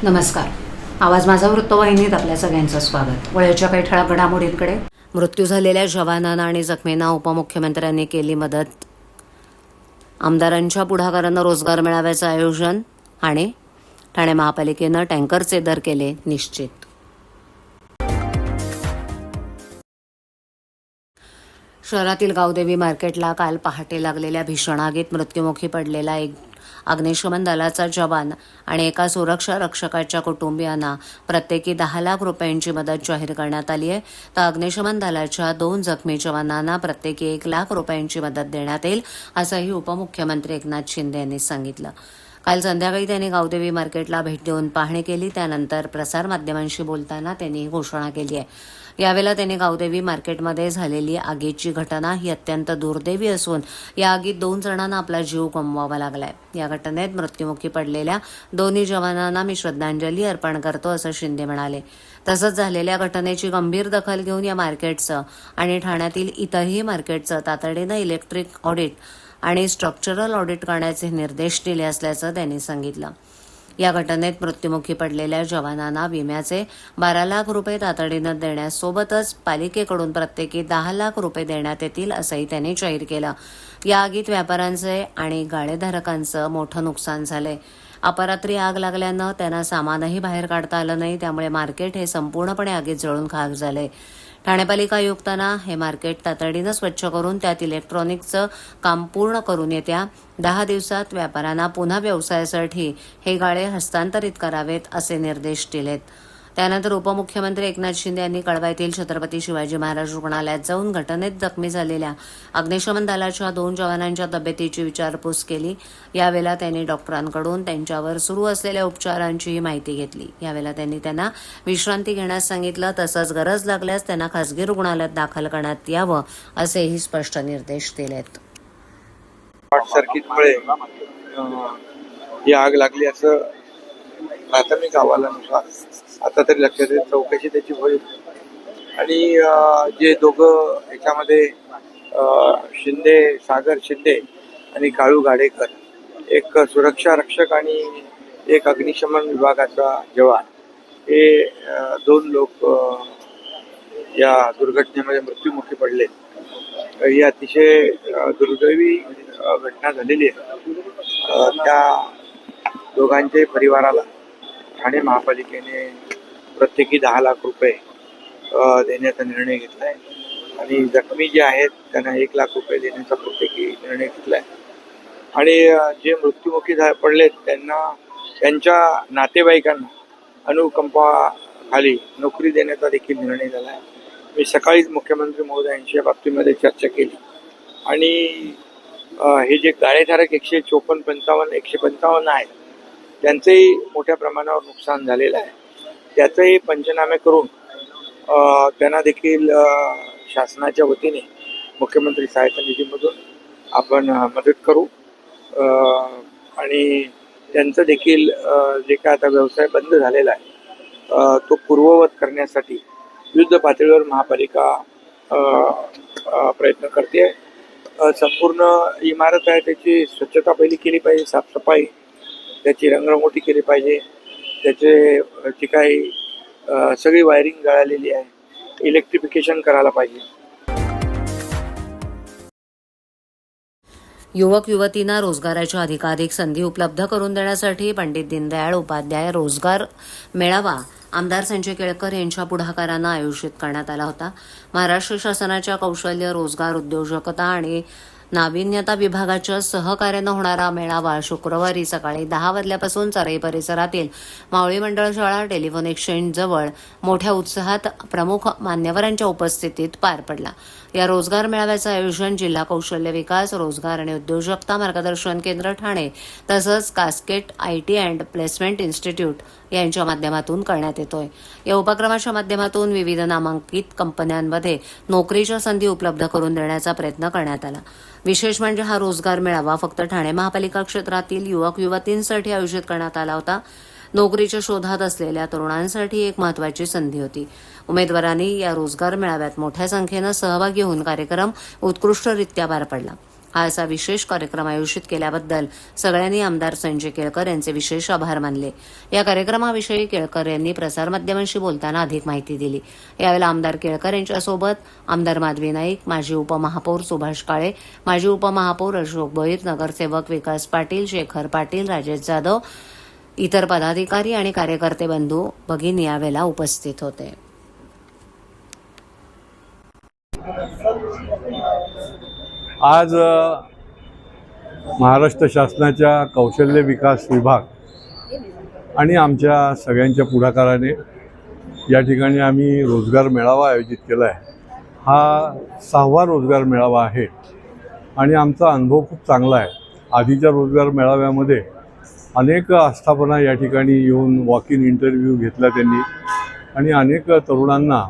नमस्कार. आवाज माझा वृत्तवाहिनीत आपल्या सगळ्यांचं स्वागत. वेळेच्या काही ठळक घडामोडींकडे. मृत्यू झालेल्या जवानांना आणि जखमींना उपमुख्यमंत्र्यांनी केली मदत. आमदारांच्या पुढाकारानं रोजगार मेळाव्याचं आयोजन. आणि ठाणे महापालिकेनं टँकरचे दर केले निश्चित. शहरातील गावदेवी मार्केटला काल पहाटे लागलेल्या भीषण आगीत मृत्युमुखी पडलेला एक अग्निशमन दलाचा जवान आणि एका सुरक्षा रक्षकाच्या कुटुंबियांना प्रत्येकी 10 लाख रुपयांची मदत जाहीर करण्यात आली आहे. तर अग्निशमन दलाच्या 2 जखमी जवानांना प्रत्येकी 1 लाख रुपयांची मदत देण्यात येईल, असंही उपमुख्यमंत्री एकनाथ शिंदे यांनी सांगितलं. काल संध्याकाळी त्यांनी गावदेवी मार्केटला भेट देऊन पाहणी केली. त्यानंतर प्रसारमाध्यमांशी बोलताना त्यांनी ही घोषणा केली आहे. यावेळेला त्यांनी गावदेवी मार्केटमध्ये झालेली आगीची घटना ही अत्यंत दुर्दैवी असून या आगीत 2 जणांना आपला जीव गमवावा लागलाय. या घटनेत मृत्युमुखी पडलेल्या दोन्ही जवानांना मी श्रद्धांजली अर्पण करतो, असं शिंदे म्हणाले. तसंच झालेल्या घटनेची गंभीर दखल घेऊन या मार्केटचं आणि ठाण्यातील इतरही मार्केटचं तातडीनं इलेक्ट्रिक ऑडिट आणि स्ट्रक्चरल ऑडिट करण्याचे निर्देश दिले असल्याचं त्यांनी सांगितलं. या घटनेत मृत्युमुखी पडलेल्या जवानांना विम्याचे 12 लाख रुपये तातडीनं देण्यासोबतच पालिकेकडून प्रत्येकी 10 लाख रुपये देण्यात येतील, असंही त्यांनी जाहीर केलं. या आगीत व्यापाऱ्यांचे आणि गाळेधारकांचं मोठं नुकसान झालंय. अपरात्री आग लागल्यानं त्यांना सामानही बाहेर काढता आलं नाही, त्यामुळे मार्केट हे संपूर्णपणे आगीत जळून खाक झालंय. ठाणे पालिका आयुक्तांना हे मार्केट तातडीनं स्वच्छ करून त्यात इलेक्ट्रॉनिकचं काम पूर्ण करून येत्या 10 दिवसात व्यापाऱ्यांना पुन्हा व्यवसायासाठी हे गाळे हस्तांतरित करावेत, असे निर्देश दिलेत. त्यानंतर उपमुख्यमंत्री एकनाथ शिंदे यांनी कळवा येथील छत्रपती शिवाजी महाराज रुग्णालयात जाऊन घटनेत जखमी झालेल्या अग्निशमन दलाच्या 2 जवानांच्या तब्येतीची विचारपूस केली. यावेळेला त्यांनी डॉक्टरांकडून त्यांच्यावर सुरू असलेल्या उपचारांचीही माहिती घेतली. यावेळेला त्यांनी त्यांना विश्रांती घेण्यास सांगितलं. तसंच गरज लागल्यास त्यांना खासगी रुग्णालयात दाखल करण्यात यावं, असेही स्पष्ट निर्देश दिलेत. शॉर्ट सर्किटमुळे ही आग लागली असं प्राथमिक अहवालानुसार आता तरी लक्षात येईल. चौकशी त्याची होईल. आणि जे दोघं याच्यामध्ये सागर शिंदे आणि काळू गाडेकर, एक सुरक्षा रक्षक आणि एक अग्निशमन विभागाचा जवान, हे 2 लोक या दुर्घटनेमध्ये मृत्युमुखी पडले. ही अतिशय दुर्दैवी घटना झालेली आहे. त्या दोघांच्या परिवाराला ठाणे महापालिकेने प्रत्येकी 10 लाख रुपये देण्याचा निर्णय घेतला आहे आणि जखमी जे आहेत त्यांना 1 लाख रुपये देण्याचा प्रत्येकी निर्णय घेतला आहे. आणि जे मृत्युमुखी पडलेत त्यांना त्यांच्या नातेवाईकांना अनुकंपाखाली नोकरी देण्याचा देखील निर्णय झाला आहे. मी सकाळीच मुख्यमंत्री महोदयांशी या बाबतीमध्ये चर्चा केली आणि हे जे गाळेधारक 155 आहेत त्यांचंही मोठ्या प्रमाणावर नुकसान झालेलं आहे. त्याचंही पंचनामे करून त्यांना देखील शासनाच्या वतीने मुख्यमंत्री सहायता निधीमधून आपण मदत करू आणि त्यांचं देखील जे काय आता व्यवसाय बंद झालेला आहे तो पूर्ववत करण्यासाठी युद्ध पातळीवर महापालिका प्रयत्न करते. संपूर्ण इमारत आहे त्याची स्वच्छता पहिली केली पाहिजे, साफसफाई, त्याची रंगरंगोटी केली पाहिजे, त्याची काही सगळी वायरिंग जळालेली आहे, इलेक्ट्रिफिकेशन करायला पाहिजे. युवक युवतींना रोजगाराच्या अधिकाधिक संधी उपलब्ध करून देण्यासाठी पंडित दीनदयाळ उपाध्याय रोजगार मेळावा आमदार संजय केळकर यांच्या पुढाकारानं आयोजित करण्यात आला होता. महाराष्ट्र शासनाच्या कौशल्य, रोजगार, उद्योजकता आणि नाविन्यता विभागाच्या सहकार्यानं होणारा मेळावा शुक्रवारी सकाळी 10 वाजल्यापासून चराई परिसरातील मावळी मंडळ शाळा टेलिफोन एक्सचेंज जवळ मोठ्या उत्साहात प्रमुख मान्यवरांच्या उपस्थितीत पार पडला. या रोजगार मेळाव्याचं आयोजन जिल्हा कौशल्य विकास, रोजगार आणि उद्योजकता मार्गदर्शन केंद्र ठाणे तसंच casket IT and placement institute यांच्या माध्यमातून करण्यात येतोय. या उपक्रमाच्या माध्यमातून विविध नामांकित कंपन्यांमध्ये नोकरीच्या संधी उपलब्ध करून देण्याचा प्रयत्न करण्यात आला. विशेष म्हणजे हा रोजगार मेळावा फक्त ठाणे महापालिका क्षेत्रातील युवक युवतींसाठी आयोजित करण्यात आला होता. नोकरीच्या शोधात असलेल्या तरुणांसाठी एक महत्त्वाची संधी होती. उमेदवारांनी या रोजगार मेळाव्यात मोठ्या संख्येनं सहभागी होऊन कार्यक्रम उत्कृष्टरित्या पार पडला. हा असा विशेष कार्यक्रम आयोजित केल्याबद्दल सगळ्यांनी आमदार संजय केळकर यांचे विशेष आभार मानले. या कार्यक्रमाविषयी केळकर यांनी प्रसारमाध्यमांशी बोलताना अधिक माहिती दिली. यावेळी आमदार केळकर यांच्यासोबत आमदार माधवी नाईक, माजी उपमहापौर सुभाष काळे, माजी उपमहापौर अशोक भोईर, नगरसेवक विकास पाटील, शेखर पाटील, राजेश जाधव, इतर पदाधिकारी आणि कार्यकर्ते बंधू भगिनी यावेळेला उपस्थित होते. आज महाराष्ट्र शासनाच्या कौशल्य विकास विभाग आणि आमच्या सगळ्यांच्या पुढाकाराने या ठिकाणी आम्ही रोजगार मेळावा आयोजित केला आहे. हा 6वा रोजगार मेळावा आहे आणि आमचा अनुभव खूप चांगला आहे. आधीच्या रोजगार मेळाव्यामध्ये अनेक आस्थापना या ठिकाणी येऊन वॉक इन इंटरव्ह्यू घेतला त्यांनी आणि अनेक तरुणांना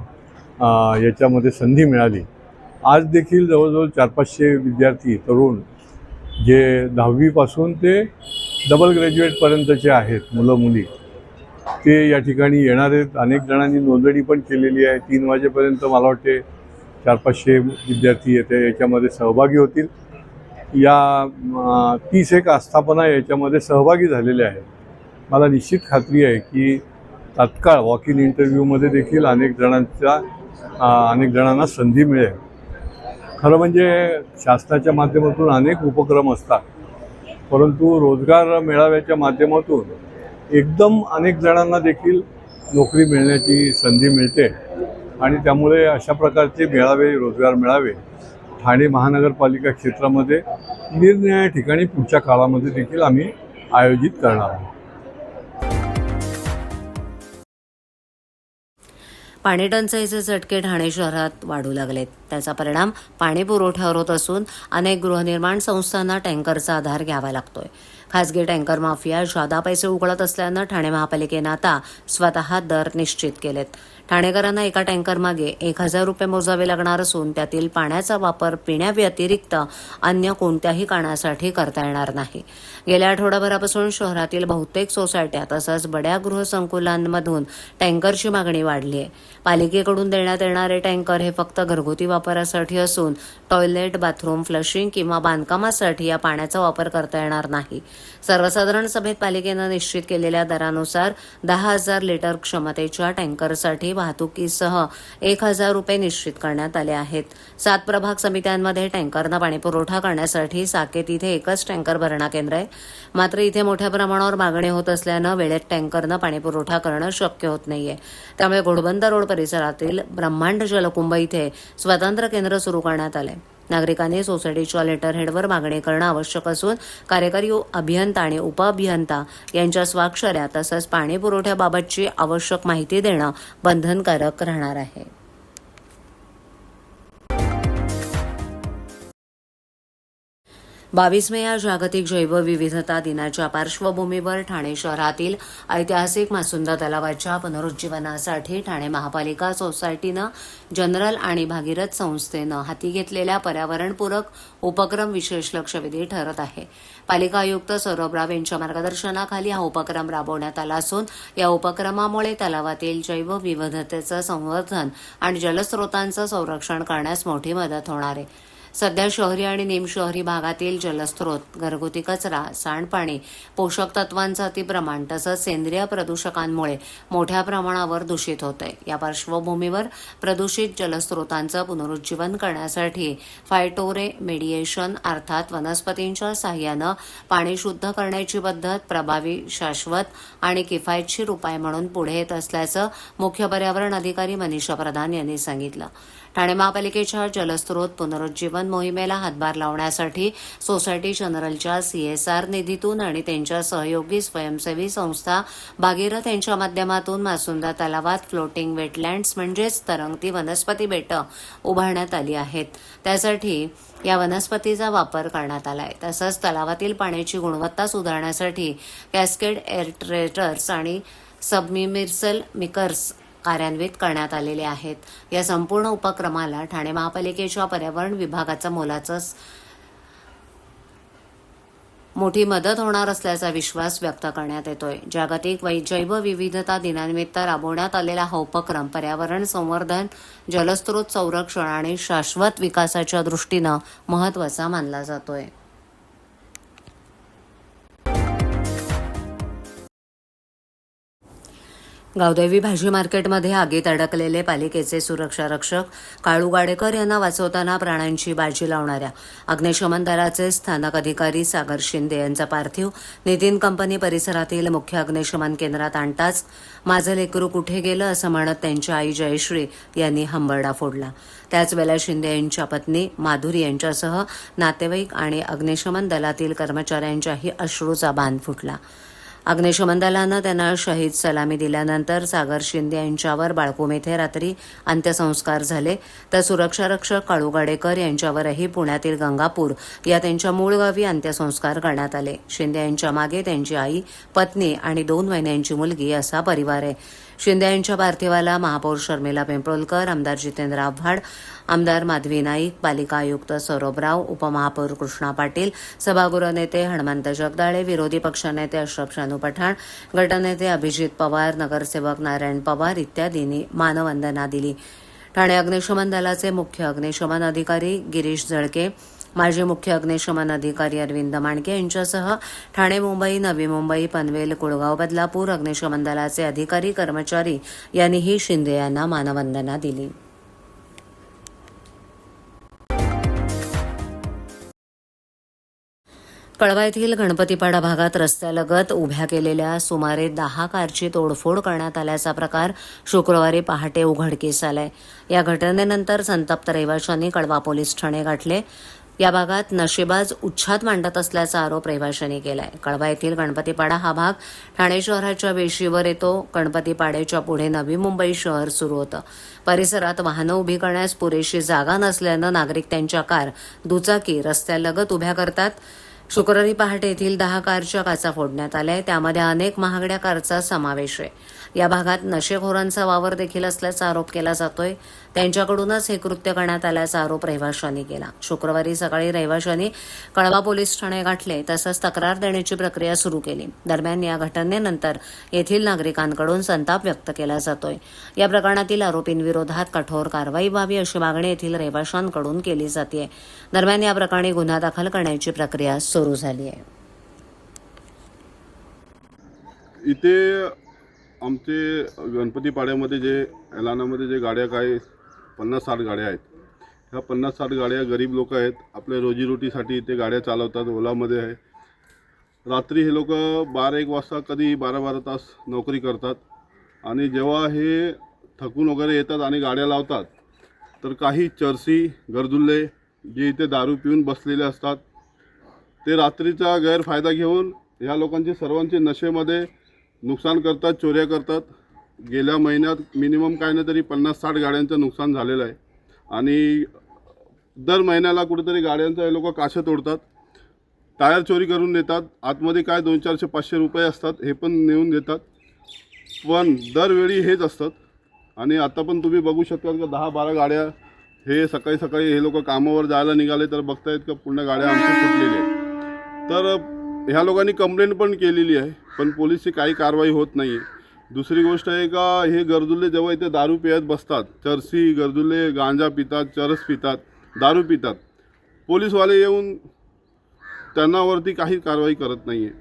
याच्यामध्ये संधी मिळाली. आज देखील जवळजवळ 400-500 विद्यार्थी तरुण जे 10वीपासून ते डबल ग्रॅज्युएटपर्यंतचे आहेत, मुलं मुली, ते या ठिकाणी येणार आहेत. अनेक जणांनी नोंदणी पण केलेली आहे. 3 वाजेपर्यंत मला वाटते 400-500 विद्यार्थी याच्यामध्ये सहभागी होतील. या 31 आस्थापना याच्यामध्ये सहभागी झालेल्या आहेत. मला निश्चित खात्री आहे की तात्काळ वॉक इन इंटरव्ह्यूमध्ये देखील अनेक जणांना संधी मिळेल. खरं म्हणजे शासनाच्या माध्यमातून अनेक उपक्रम असतात, परंतु रोजगार मेळाव्याच्या माध्यमातून एकदम अनेक जणांना देखील नोकरी मिळण्याची संधी मिळते आणि त्यामुळे अशा प्रकारचे मेळावे, रोजगार मेळावे ठाणे महानगरपालिका क्षेत्रामध्ये निरनिराळ्या ठिकाणी पुढच्या काळामध्ये देखील आम्ही आयोजित करणार आहोत. पाणी टंचाईचे झटके ठाणे शहरात वाढू लागलेत. त्याचा परिणाम पाणी पुरवठ्यावर होत असून अनेक गृहनिर्माण संस्थांना टँकरचा आधार घ्यावा लागतोय. खासगी टँकर माफिया जादा पैसे उकळत असल्यानं ठाणे महापालिकेनं आता स्वतः दर निश्चित केलेत. ठाणेकरांना एका टँकरमागे 1,000 रुपये मोजावे लागणार असून त्यातील पाण्याचा वापर पिण्याव्यतिरिक्त अन्य कोणत्याही कारणासाठी करता येणार नाही. गेल्या आठवडाभरापासून शहरातील बहुतेक सोसायट्या तसंच बड्या गृहसंकुलांमधून टँकरची मागणी वाढली आहे. पालिकेकडून देण्यात येणारे टँकर हे फक्त घरगुती वापरासाठी असून टॉयलेट, बाथरूम, फ्लशिंग किंवा बांधकामासाठी या पाण्याचा वापर करता येणार नाही. सर्वसाधारण सभेत पालिकेनं निश्चित केलेल्या दरानुसार 10,000 लिटर क्षमतेच्या टँकरसाठी वाहतुकीसह 1,000 रुपये निश्चित करण्यात आले आहेत. 7 प्रभाग समित्यांमध्ये टँकरनं पाणीपुरवठा करण्यासाठी साकेत इथे एकच टँकर भरणा केंद्र आहे. मात्र इथे मोठ्या प्रमाणावर मागणी होत असल्यानं वेळेत टँकरनं पाणीपुरवठा करणं शक्य होत नाहीये. त्यामुळे घोडबंदर रोड परिसरातील ब्रह्मांड जलकुंभ इथे स्वतंत्र केंद्र सुरू करण्यात आलंय. नागरिकांनी सोसायटीच्या लेटरहेडवर मागणी करणं आवश्यक असून कार्यकारी अभियंता आणि उपअभियंता यांच्या स्वाक्षऱ्या तसंच पाणी पुरवठ्याबाबतची आवश्यक माहिती देणं बंधनकारक राहणार आहे. 22 मे या जागतिक जैवविविधता दिनाच्या पार्श्वभूमीवर ठाणे शहरातील ऐतिहासिक मासुंदा तलावाच्या पुनरुज्जीवनासाठी ठाणे महापालिका सोसायटीनं, जनरल आणि भागीरथ संस्थेनं हाती घेतलेल्या पर्यावरणपूरक उपक्रम विशेष लक्षवेधी ठरत आहे. पालिका आयुक्त सौरभ राव यांच्या मार्गदर्शनाखाली हा उपक्रम राबवण्यात आला असून या उपक्रमामुळे तलावातील जैवविविधतेचं संवर्धन आणि जलस्रोतांचं संरक्षण करण्यास मोठी मदत होणार आहे. सध्या शहरी आणि निमशहरी भागातील जलस्रोत, घरगुती कचरा, सांडपाणी, पोषक तत्वांचं अतिप्रमाण तसंच सेंद्रिय प्रदूषकांमुळे मोठ्या प्रमाणावर दूषित होतंय. या पार्श्वभूमीवर प्रदूषित जलस्रोतांचं पुनरुज्जीवन करण्यासाठी फायटोरेमेडिएशन अर्थात वनस्पतींच्या साहाय्यानं पाणी शुद्ध करण्याची पद्धत प्रभावी, शाश्वत आणि किफायतशीर उपाय म्हणून पुढे येत असल्याचं मुख्य पर्यावरण अधिकारी मनीषा प्रधान यांनी सांगितलं. ठाणे महापालिकेच्या जलस्रोत पुनरुज्जीवन मोहिमेला हातभार लावण्यासाठी सोसायटी जनरलच्या CSR निधीतून आणि त्यांच्या सहयोगी स्वयंसेवी संस्था भागीरथ यांच्या माध्यमातून मासुंदा तलावात फ्लोटिंग वेटलँड्स म्हणजेच तरंगती वनस्पती बेटं उभारण्यात आली आहेत. त्यासाठी या वनस्पतीचा वापर करण्यात आलाय. तसंच तलावातील पाण्याची गुणवत्ता सुधारण्यासाठी कॅस्केड एअरट्रेटर्स आणि सबमिर्सल मिकर्स कार्यान्वित करण्यात आलेले आहेत. या संपूर्ण उपक्रमाला ठाणे महापालिकेच्या पर्यावरण विभागाचा मोलाचा मोठी मदत होणार असल्याचा विश्वास व्यक्त करण्यात येतोय. जागतिक जैवविविधता दिनानिमित्त राबवण्यात आलेला हा उपक्रम पर्यावरण संवर्धन, जलस्रोत संरक्षण आणि शाश्वत विकासाच्या दृष्टीनं महत्त्वाचा मानला जातोय. गावदेवी भाजी मार्केटमध्ये आगीत अडकलेले पालिकेचे सुरक्षा रक्षक काळू गाडेकर यांना वाचवताना प्राणांची बाजी लावणाऱ्या अग्निशमन दलाचे स्थानक अधिकारी सागर शिंदे यांचा पार्थिव नितीन कंपनी परिसरातील मुख्य अग्निशमन केंद्रात आणताच माझं लेकरू कुठे गेलं असं म्हणत त्यांच्या आई जयश्री यांनी हंबरडा फोडला. त्याचवेळेला शिंदे यांच्या पत्नी माधुरी यांच्यासह नातेवाईक आणि अग्निशमन दलातील कर्मचाऱ्यांच्याही अश्रूचा बांध फुटला. अग्निशमन दलानं त्यांना शहीद सलामी दिल्यानंतर सागर शिंदे यांच्यावर बाळकूम येथे रात्री अंत्यसंस्कार झाले. तर सुरक्षा रक्षक काळू गाडेकर यांच्यावरही पुण्यातील गंगापूर या त्यांच्या मूळ गावी अंत्यसंस्कार करण्यात आले. शिंदे यांच्या मागे त्यांची आई, पत्नी आणि 2 महिन्यांची मुलगी असा परिवार आहे. शिंदे यांच्या पार्थिवाला महापौर शर्मिला पिंपळकर, आमदार जितेंद्र आव्हाड, आमदार माधवी नाईक, पालिका आयुक्त सौरभ राव, उपमहापौर कृष्णा पाटील, सभागृह नेते हनुमंत जगदाळे, विरोधी पक्षनेते अशरफ शानू पठाण, गटनेते अभिजित पवार, नगरसेवक नारायण पवार इत्यादींनी मानवंदना दिली. ठाणे अग्निशमन दलाचे मुख्य अग्निशमन अधिकारी गिरीश जळके, माजी मुख्य अग्निशमन अधिकारी अरविंद माणके यांच्यासह ठाणे, मुंबई, नवी मुंबई, पनवेल, कुळगाव, बदलापूर अग्निशमन दलाचे अधिकारी कर्मचारी यांनीही शिंदे यांना मानवंदना दिली. कळवा येथील गणपतीपाडा भागात रस्त्यालगत उभ्या केलेल्या सुमारे 10 कारची तोडफोड करण्यात आल्याचा प्रकार शुक्रवारी पहाटे उघडकीस आलाय. या घटनेनंतर संतप्त रहिवाशांनी कळवा पोलीस ठाणे गाठले. या भागात नशेबाज उच्छाद मांडत असल्याचा आरोप रहिवाशांनी केलाय. कळवा येथील गणपतीपाडा हा भाग ठाणे शहराच्या वेशीवर येतो. गणपतीपाड्याच्या पुढे नवी मुंबई शहर सुरू होतं. परिसरात वाहनं उभी करण्यास पुरेशी जागा नसल्यानं नागरिक त्यांच्या कार, दुचाकी रस्त्यालगत उभ्या करतात. शुक्रवारी पहाटे येथील 10 कारच्या काचा फोडण्यात आल्या. त्यामध्ये अनेक महागड्या कारचा समावेश आहे. या भागात नशेखोरांचा वावर देखील असल्याचा आरोप केला जातोय. त्यांच्याकडूनच हे कृत्य करण्यात आल्याचा आरोप रहिवाशांनी केला. शुक्रवारी सकाळी रहिवाशांनी कळवा पोलीस ठाणे गाठले तसंच तक्रार देण्याची प्रक्रिया सुरू केली. दरम्यान या घटनेनंतर येथील नागरिकांकडून संताप व्यक्त केला जातोय. या प्रकरणातील आरोपींविरोधात कठोर कारवाई व्हावी अशी मागणी येथील रहिवाशांकडून केली जाते. दरम्यान या प्रकरणी गुन्हा दाखल करण्याची प्रक्रिया सुरू झाली आहे. इथे आमचे गणपतीपाड्यामध्ये जे एलानामध्ये जे गाड्या काय 50-60 गाड्या आहेत, ह्या 50-60 गाड्या गरीब लोक आहेत. आपल्या रोजीरोटीसाठी इथे गाड्या चालवतात. ओलामध्ये आहे. रात्री हे लोक 12-1 वाजता कधी 12-12 तास नोकरी करतात आणि जेव्हा हे थकून वगैरे येतात आणि गाड्या लावतात तर काही चरसी गरजुल्ले जे इथे दारू पिऊन बसलेले असतात ते रात्रीचा गैरफायदा घेऊन ह्या लोकांचे सर्वांचे नशेमध्ये नुकसान करतात, चोऱ्या करतात. गेल्या महिन्यात मिनिमम काय नाही तरी 50-60 गाड्यांचं नुकसान झालेलं आहे आणि दर महिन्याला कुठेतरी गाड्यांचा हे लोक काशे तोडतात, टायर चोरी करून नेतात. आतमध्ये काय 200-400-500 रुपये असतात हे पण नेऊन देतात. पण दरवेळी हेच असतात आणि आता पण तुम्ही बघू शकता की 10-12 गाड्या हे सकाळी सकाळी हे लोक कामावर जायला निघाले तर बघतायत का पूर्ण गाड्या आमच्या फुटलेल्या आहेत. तर ह्या लोकांनी कंप्लेंट पण केलेली आहे पण पोलिसची काही कारवाई होत नाही आहे. दुसरी गोष्ट आहे का हे गरजुल्ले जेव्हा इथे दारू पियत बसतात, चरसी गरजुल्ले गांजा पितात, चरस पितात, दारू पितात, पोलीसवाले येऊन त्यांनावरती काही कारवाई करत नाही आहे.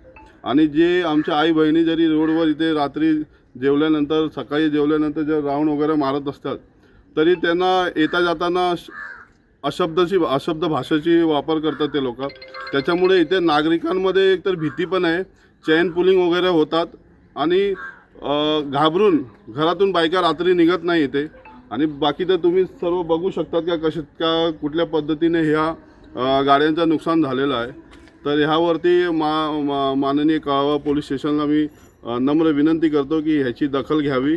आणि जे आमच्या आई बहिणी जरी रोडवर इथे रात्री जेवल्यानंतर, सकाळी जेवल्यानंतर जर राऊंड वगैरे मारत असतात तरी त्यांना येता जाताना अशब्द भाषेची वापर करतात ते लोक. त्याच्यामुळे इथे नागरिकांमध्ये एकतर भीती पण आहे, चेन पुलिंग वगैरे होतात आणि घाबरून घरातून बायका रात्री निघत नाही इथे. आणि बाकी तर तुम्ही सर्व बघू शकतात का कुठल्या पद्धतीने ह्या गाड्यांचं नुकसान झालेलं आहे. तर ह्यावरती माननीय कळवा पोलीस स्टेशनला मी नम्र विनंती करतो की ह्याची दखल घ्यावी